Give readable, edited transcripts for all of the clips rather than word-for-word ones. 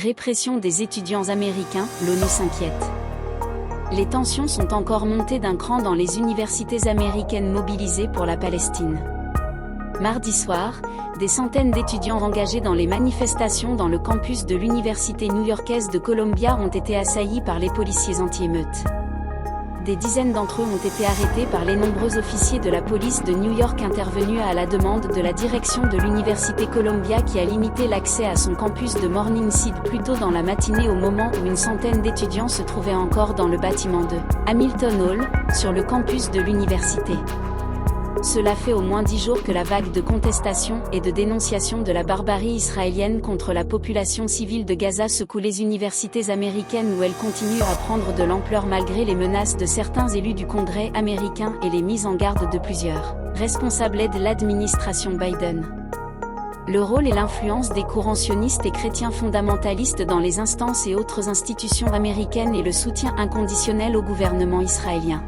Répression des étudiants américains, l'ONU s'inquiète. Les tensions sont encore montées d'un cran dans les universités américaines mobilisées pour la Palestine. Mardi soir, des centaines d'étudiants engagés dans les manifestations dans le campus de l'université new-yorkaise de Columbia ont été assaillis par les policiers anti-émeutes. Des dizaines d'entre eux ont été arrêtés par les nombreux officiers de la police de New York intervenus à la demande de la direction de l'université Columbia qui a limité l'accès à son campus de Morningside plus tôt dans la matinée au moment où une centaine d'étudiants se trouvaient encore dans le bâtiment de Hamilton Hall, sur le campus de l'université. Cela fait au moins 10 jours que la vague de contestation et de dénonciation de la barbarie israélienne contre la population civile de Gaza secoue les universités américaines où elle continue à prendre de l'ampleur malgré les menaces de certains élus du Congrès américain et les mises en garde de plusieurs responsables de l'administration Biden. Le rôle et l'influence des courants sionistes et chrétiens fondamentalistes dans les instances et autres institutions américaines et le soutien inconditionnel au gouvernement israélien.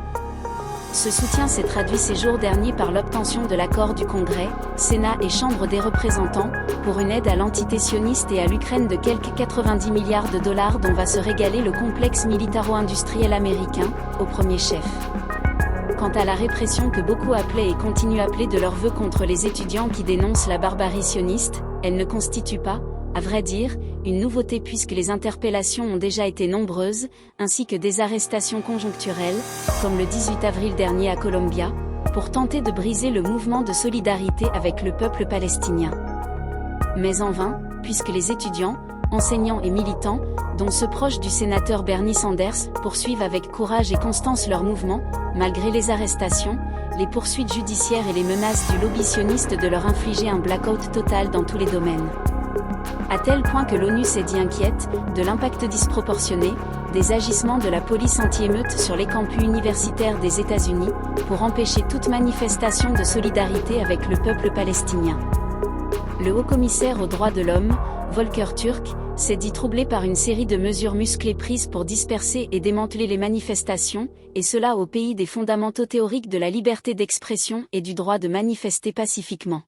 Ce soutien s'est traduit ces jours derniers par l'obtention de l'accord du Congrès, Sénat et Chambre des représentants, pour une aide à l'entité sioniste et à l'Ukraine de quelques 90 milliards de dollars dont va se régaler le complexe militaro-industriel américain, au premier chef. Quant à la répression que beaucoup appelaient et continuent d'appeler de leur vœu contre les étudiants qui dénoncent la barbarie sioniste, elle ne constitue pas, à vrai dire, une nouveauté puisque les interpellations ont déjà été nombreuses, ainsi que des arrestations conjoncturelles, comme le 18 avril dernier à Columbia, pour tenter de briser le mouvement de solidarité avec le peuple palestinien. Mais en vain, puisque les étudiants, enseignants et militants, dont ceux proches du sénateur Bernie Sanders, poursuivent avec courage et constance leur mouvement, malgré les arrestations, les poursuites judiciaires et les menaces du lobby sioniste de leur infliger un blackout total dans tous les domaines. À tel point que l'ONU s'est dit inquiète de l'impact disproportionné des agissements de la police anti-émeute sur les campus universitaires des États-Unis, pour empêcher toute manifestation de solidarité avec le peuple palestinien. Le haut-commissaire aux droits de l'homme, Volker Turk, s'est dit troublé par une série de mesures musclées prises pour disperser et démanteler les manifestations, et cela au pays des fondamentaux théoriques de la liberté d'expression et du droit de manifester pacifiquement.